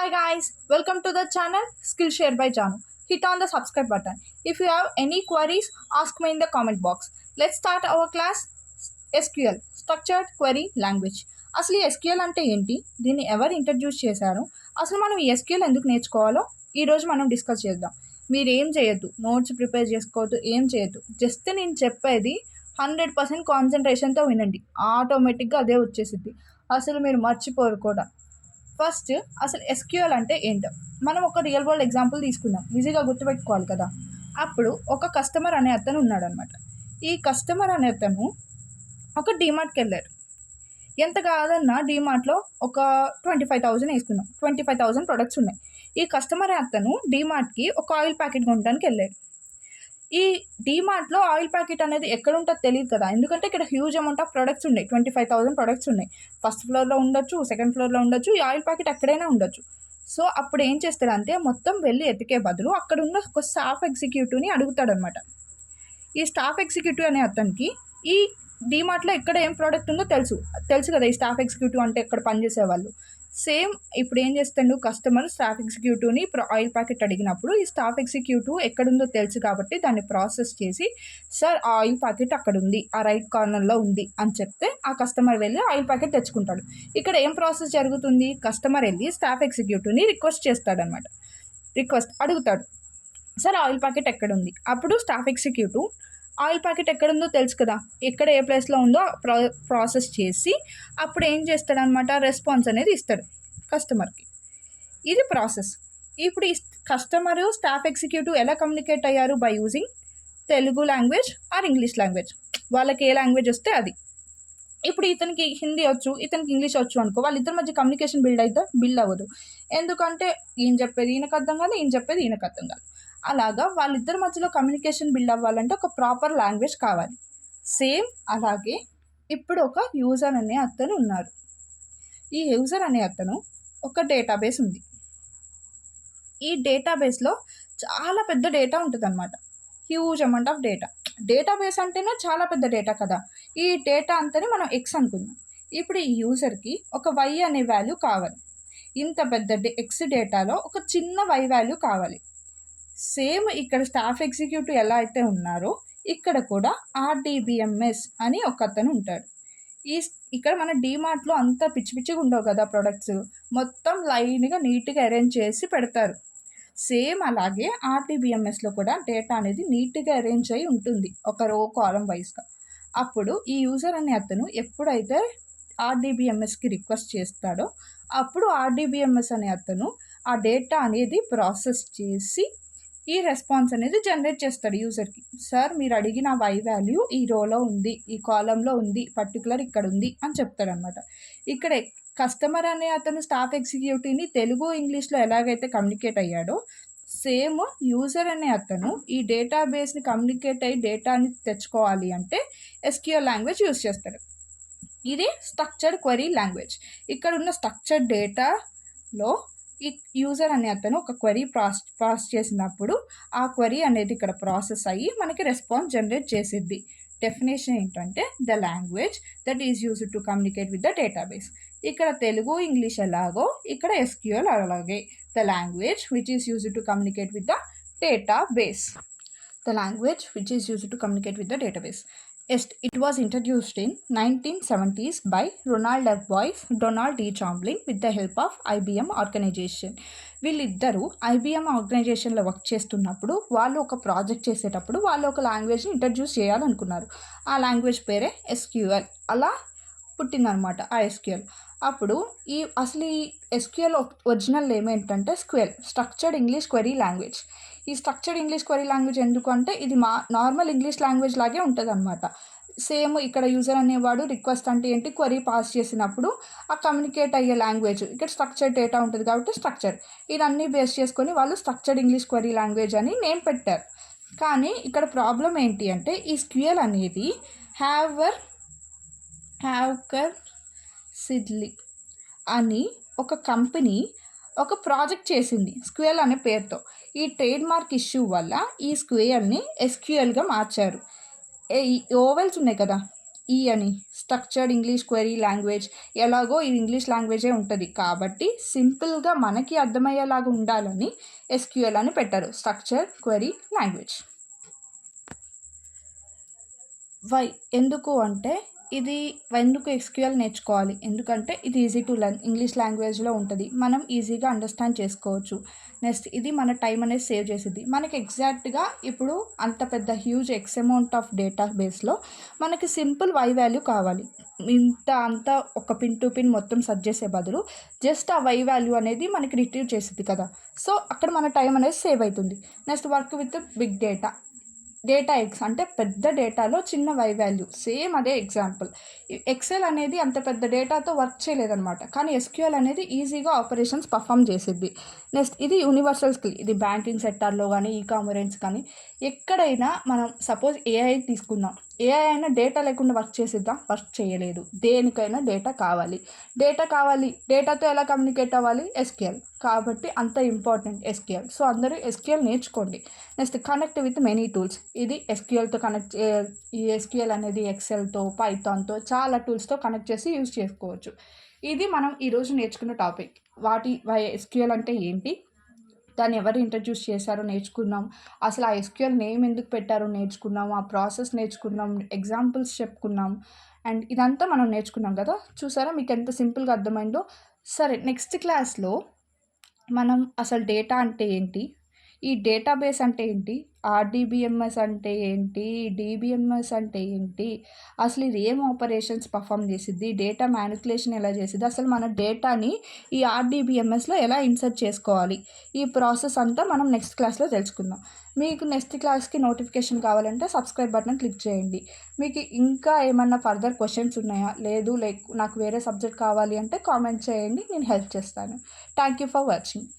Hi guys, welcome to the channel Skillshare by Janu. Hit on the subscribe button. If you have any queries, ask me in the comment box. Let's start our class SQL Structured Query Language. అసలు ఈ SQL అంటే ఏంటి, దీన్ని ఎవరు introduce చేశారు, అసలు మనం ఈ SQL ఎందుకు నేర్చుకోవాలో ఈరోజు మనం డిస్కస్ చేద్దాం. మీరు ఏం చేయొద్దు, నోట్స్ ప్రిపేర్ చేసుకోవద్దు, ఏం చేయొద్దు, జస్ట్ నేను చెప్పేది 100% కాన్సన్ట్రేషన్తో వినండి, ఆటోమేటిక్గా అదే వచ్చేసిద్ది, అసలు మీరు మర్చిపోరు కూడా. ఫస్ట్ అసలు ఎస్క్యూఎల్ అంటే ఏంటో మనం ఒక రియల్ వరల్డ్ ఎగ్జాంపుల్ తీసుకుందాం, ఈజీగా గుర్తుపెట్టుకోవాలి కదా. అప్పుడు ఒక కస్టమర్ అనే అతను ఉన్నాడు అనమాట. ఈ కస్టమర్ అనే అతను ఒక డీమార్ట్కి వెళ్ళారు. ఎంత కాదన్నా డీమార్ట్లో ఒక 25,000 వేసుకుందాం, 25,000 ప్రొడక్ట్స్ ఉన్నాయి. ఈ కస్టమర్ అతను డీమార్ట్కి ఒక ఆయిల్ ప్యాకెట్ కొనడానికి వెళ్ళాడు. ఈ డీమార్ట్లో ఆయిల్ ప్యాకెట్ అనేది ఎక్కడ ఉంటుందో తెలియదు కదా, ఎందుకంటే ఇక్కడ హ్యూజ్ అమౌంట్ ఆఫ్ ప్రొడక్ట్స్ ఉన్నాయి, 25,000 ప్రొడక్ట్స్ ఉన్నాయి. ఫస్ట్ ఫ్లోర్లో ఉండొచ్చు, సెకండ్ ఫ్లోర్లో ఉండొచ్చు, ఈ ఆయిల్ ప్యాకెట్ ఎక్కడైనా ఉండొచ్చు. సో అప్పుడు ఏం చేస్తాడంటే మొత్తం వెళ్ళి ఎతికే బదులు అక్కడ ఉన్న ఒక స్టాఫ్ ఎగ్జిక్యూటివ్ని అడుగుతాడనమాట. ఈ స్టాఫ్ ఎగ్జిక్యూటివ్ అనే అతనికి ఈ డీమార్ట్లో ఎక్కడ ఏం ప్రోడక్ట్ ఉందో తెలుసు కదా, ఈ స్టాఫ్ ఎగ్జిక్యూటివ్ అంటే ఎక్కడ పనిచేసే వాళ్ళు. సేమ్ ఇప్పుడు ఏం చేస్తాడు, కస్టమర్ స్టాఫ్ ఎగ్జిక్యూటివ్ని ఆయిల్ ప్యాకెట్ అడిగినప్పుడు ఈ స్టాఫ్ ఎగ్జిక్యూటివ్ ఎక్కడుందో తెలుసు కాబట్టి దాన్ని ప్రాసెస్ చేసి, సార్ ఆ ఆయిల్ ప్యాకెట్ అక్కడ ఉంది, ఆ రైట్ కార్నర్లో ఉంది అని చెప్తే ఆ కస్టమర్ వెళ్ళి ఆయిల్ ప్యాకెట్ తెచ్చుకుంటాడు. ఇక్కడ ఏం ప్రాసెస్ జరుగుతుంది, కస్టమర్ వెళ్ళి స్టాఫ్ ఎగ్జిక్యూటివ్ని రిక్వెస్ట్ అడుగుతాడు, సార్ ఆయిల్ ప్యాకెట్ ఎక్కడ ఉంది. అప్పుడు స్టాఫ్ ఎగ్జిక్యూటివ్ ఆయిల్ ప్యాకెట్ ఎక్కడుందో తెలుసు కదా, ఎక్కడ ఏ ప్లేస్లో ఉందో ప్రాసెస్ చేసి అప్పుడు ఏం చేస్తాడనమాట, రెస్పాన్స్ అనేది ఇస్తాడు కస్టమర్కి. ఇది ప్రాసెస్. ఇప్పుడు ఈ కస్టమరు స్టాఫ్ ఎగ్జిక్యూటివ్ ఎలా కమ్యూనికేట్ అయ్యారు, by using Telugu language or English language, వాళ్ళకి ఏ లాంగ్వేజ్ వస్తే అది. ఇప్పుడు ఇతనికి హిందీ వచ్చు, ఇతనికి ఇంగ్లీష్ వచ్చు అనుకో, వాళ్ళిద్దరి మధ్య కమ్యూనికేషన్ బిల్డ్ అవ్వదు. ఎందుకంటే ఈయన చెప్పేది ఈయనకు అర్థం కాదు, ఈయన చెప్పేది ఈయనకు అర్థం కాదు. అలాగా వాళ్ళిద్దరి మధ్యలో కమ్యూనికేషన్ బిల్డ్ అవ్వాలంటే ఒక ప్రాపర్ లాంగ్వేజ్ కావాలి. సేమ్ అలాగే ఇప్పుడు ఒక యూజర్ అనే అతను ఉన్నారు. ఈ యూజర్ అనే అతను ఒక డేటాబేస్ ఉంది. ఈ డేటాబేస్లో చాలా పెద్ద డేటా ఉంటుంది అనమాట, హ్యూజ్ అమౌంట్ ఆఫ్ డేటాబేస్ అంటేనే చాలా పెద్ద డేటా కదా. ఈ డేటా అంతని మనం ఎక్స్ అనుకుందాం. ఇప్పుడు ఈ యూజర్కి ఒక వై అనే వాల్యూ కావాలి. ఇంత పెద్ద ఎక్స్ డేటాలో ఒక చిన్న వై వాల్యూ కావాలి. సేమ్ ఇక్కడ స్టాఫ్ ఎగ్జిక్యూటివ్ ఎలా అయితే ఉన్నారో ఇక్కడ కూడా ఆర్డీబీఎంఎస్ అని ఒక అతను ఉంటాడు. ఇక్కడ మన డీమార్ట్లో అంతా పిచ్చి పిచ్చిగా ఉండవు కదా ప్రొడక్ట్స్, మొత్తం లైన్గా నీట్గా అరేంజ్ చేసి పెడతారు. సేమ్ అలాగే ఆర్డీబీఎంఎస్లో కూడా డేటా అనేది నీట్గా అరేంజ్ అయి ఉంటుంది, ఒక రో కాలం వైజ్గా. అప్పుడు ఈ యూజర్ అనే అతను ఎప్పుడైతే ఆర్డీబీఎంఎస్కి రిక్వెస్ట్ చేస్తాడో అప్పుడు ఆర్డీబీఎంఎస్ అనే అతను ఆ డేటా అనేది ప్రాసెస్ చేసి ఈ రెస్పాన్స్ అనేది జనరేట్ చేస్తాడు యూజర్కి. సార్ మీరు అడిగిన వై వాల్యూ ఈ రోలో ఉంది, ఈ కాలంలో ఉంది, పర్టికులర్ ఇక్కడ ఉంది అని చెప్తాడనమాట. ఇక్కడ కస్టమర్ అనే అతను స్టాఫ్ ఎగ్జిక్యూటివ్ని తెలుగు ఇంగ్లీష్లో ఎలాగైతే కమ్యూనికేట్ అయ్యాడో సేమ్ యూజర్ అనే అతను ఈ డేటాబేస్ని కమ్యూనికేట్ అయ్యి డేటాని తెచ్చుకోవాలి అంటే ఎస్క్యూఎల్ లాంగ్వేజ్ యూజ్ చేస్తాడు. ఇది స్ట్రక్చర్డ్ క్వెరీ లాంగ్వేజ్. ఇక్కడ ఉన్న స్ట్రక్చర్డ్ డేటాలో ఈ యూజర్ అనే అతను ఒక క్వెరీ పాస్ చేసినప్పుడు ఆ క్వెరీ అనేది ఇక్కడ ప్రాసెస్ అయ్యి మనకి రెస్పాన్స్ జనరేట్ చేసిద్ది. డెఫినేషన్ ఏంటంటే the language that is used to communicate with the database. ఇక్కడ తెలుగు ఇంగ్లీష్ ఎలాగో ఇక్కడ ఎస్క్యూఎల్ అలాగే. The language which is used to communicate with the database. The language which is used to communicate with the database. It was introduced in 1970s by Ronald F. Boyce, Donald D. Chomblin with the help of IBM organization. వీళ్ళిద్దరూ IBM ఆర్గనైజేషన్లో work చేస్తున్నప్పుడు వాళ్ళు ఒక project చేసేటప్పుడు వాళ్ళు ఒక లాంగ్వేజ్ని introduce చేయాలనుకున్నారు. ఆ లాంగ్వేజ్ పేరే ఎస్క్యూఎల్. అలా పుట్టిందనమాట ఆ ఎస్క్యూఎల్. అప్పుడు అసలు ఈ ఎస్క్యూఎల్ ఒరిజినల్ నేమ్ ఏంటంటే స్ట్రక్చర్డ్ ఇంగ్లీష్ క్వెరీ లాంగ్వేజ్. ఈ స్ట్రక్చర్డ్ ఇంగ్లీష్ క్వెరీ లాంగ్వేజ్ ఎందుకంటే ఇది నార్మల్ ఇంగ్లీష్ లాంగ్వేజ్ లాగే ఉంటుంది అనమాట. సేమ్ ఇక్కడ యూజర్ అనేవాడు రిక్వెస్ట్ అంటే ఏంటి, క్వెరీ పాస్ చేసినప్పుడు ఆ కమ్యూనికేట్ అయ్యే లాంగ్వేజ్, ఇక్కడ స్ట్రక్చర్డ్ డేటా ఉంటుంది కాబట్టి స్ట్రక్చర్, ఇదన్నీ బేస్ చేసుకొని వాళ్ళు స్ట్రక్చర్డ్ ఇంగ్లీష్ క్వెరీ లాంగ్వేజ్ అని నేమ్ పెట్టారు. కానీ ఇక్కడ ప్రాబ్లం ఏంటి అంటే ఈ స్క్యూఎల్ అనేది హ్యావర్ సిడ్లీ అని ఒక కంపెనీ ఒక ప్రాజెక్ట్ చేసింది స్క్యూఎల్ అనే పేరుతో. ఈ ట్రేడ్ మార్క్ ఇష్యూ వల్ల ఈ స్క్యూఎల్ని ఎస్క్యూఎల్గా మార్చారు. ఓవెల్స్ ఉన్నాయి కదా, ఈ అని స్ట్రక్చర్డ్ ఇంగ్లీష్ క్వెరీ లాంగ్వేజ్. ఎలాగో ఇది ఇంగ్లీష్ లాంగ్వేజే ఉంటుంది కాబట్టి సింపుల్గా మనకి అర్థమయ్యేలాగా ఉండాలని ఎస్క్యూఎల్ అని పెట్టారు, స్ట్రక్చర్డ్ క్వెరీ లాంగ్వేజ్. వై ఎందుకు అంటే ఎందుకు ఎస్క్యూఎల్ నేర్చుకోవాలి, ఎందుకంటే ఇది ఈజీ టు లెర్న్, ఇంగ్లీష్ లాంగ్వేజ్లో ఉంటుంది, మనం ఈజీగా అండర్స్టాండ్ చేసుకోవచ్చు. నెక్స్ట్ ఇది మన టైం అనేది సేవ్ చేసిద్ది. మనకి ఎగ్జాక్ట్గా ఇప్పుడు అంత పెద్ద హ్యూజ్ ఎక్స్ అమౌంట్ ఆఫ్ డేటాబేస్లో మనకి సింపుల్ వై వాల్యూ కావాలి. అంతా ఒక పిన్ టు పిన్ మొత్తం సెర్చ్ చేసే బదులు జస్ట్ ఆ వై వాల్యూ అనేది మనకి రిట్రీవ్ చేసిద్ది కదా, సో అక్కడ మన టైం అనేది సేవ్ అవుతుంది. Next work with big data x అంటే పెద్ద డేటాలో చిన్న వై వాల్యూ, సేమ్ అదే ఎగ్జాంపుల్. ఎక్సెల్ అనేది అంత పెద్ద డేటాతో వర్క్ చేయలేదన్నమాట, కానీ ఎస్క్యూఎల్ అనేది ఈజీగా ఆపరేషన్స్ పర్ఫామ్ చేసిద్ది. నెక్స్ట్ ఇది యూనివర్సల్ స్కిల్, ఇది బ్యాంకింగ్ సెక్టార్లో కానీ ఈకామర్స్ కానీ ఎక్కడైనా మనం సపోజ్ ఏఐ తీసుకుందాం, ఏఐ అయినా డేటా లేకుండా వర్క్ చేసిద్దాం, వర్క్ చేయలేదు. దేనికైనా డేటా కావాలి, డేటాతో ఎలా కమ్యూనికేట్ అవ్వాలి, ఎస్క్యూఎల్. కాబట్టి అంత ఇంపార్టెంట్ ఎస్క్యూఎల్. సో అందరూ ఎస్క్యూఎల్ నేర్చుకోండి. Next connect with many tools, ఇది ఎస్క్యూఎల్తో కనెక్ట్, ఈ ఎస్క్యూఎల్ అనేది ఎక్సెల్తో పైథాన్తో చాలా టూల్స్తో కనెక్ట్ చేసి యూజ్ చేసుకోవచ్చు. ఇది మనం ఈరోజు నేర్చుకున్న టాపిక్. ఎస్క్యూఎల్ అంటే ఏంటి, దాన్ని ఎవరు ఇంట్రడ్యూస్ చేశారో నేర్చుకున్నాం, అసలు ఆ ఎస్క్యూఎల్ నేమ్ ఎందుకు పెట్టారో నేర్చుకున్నాం, ఆ ప్రాసెస్ నేర్చుకున్నాం, ఎగ్జాంపుల్స్ చెప్పుకున్నాం, అండ్ ఇదంతా మనం నేర్చుకున్నాం కదా. చూసారా మీకు ఎంత సింపుల్గా అర్థమైందో. సరే, నెక్స్ట్ క్లాస్లో మనం అసలు డేటా అంటే ఏంటి, ఈ డేటాబేస్ అంటే ఏంటి, ఆర్డీబీఎంఎస్ అంటే ఏంటి, డీబీఎంఎస్ అంటే ఏంటి, అసలు ఇది ఏం ఆపరేషన్స్ పర్ఫామ్ చేసిద్ది, డేటా మ్యానిపులేషన్ ఎలా చేసిద్ది, అసలు మన డేటాని ఈ ఆర్డీబీఎంఎస్లో ఎలా ఇన్సర్ట్ చేసుకోవాలి, ఈ ప్రాసెస్ అంతా మనం నెక్స్ట్ క్లాస్లో తెలుసుకుందాం. మీకు నెక్స్ట్ క్లాస్కి నోటిఫికేషన్ కావాలంటే సబ్స్క్రైబ్ బటన్ క్లిక్ చేయండి. మీకు ఇంకా ఏమన్నా ఫర్దర్ క్వశ్చన్స్ ఉన్నాయా, లేదు నాకు వేరే సబ్జెక్ట్ కావాలి అంటే కామెంట్ చేయండి, నేను హెల్ప్ చేస్తాను. Thank you for watching.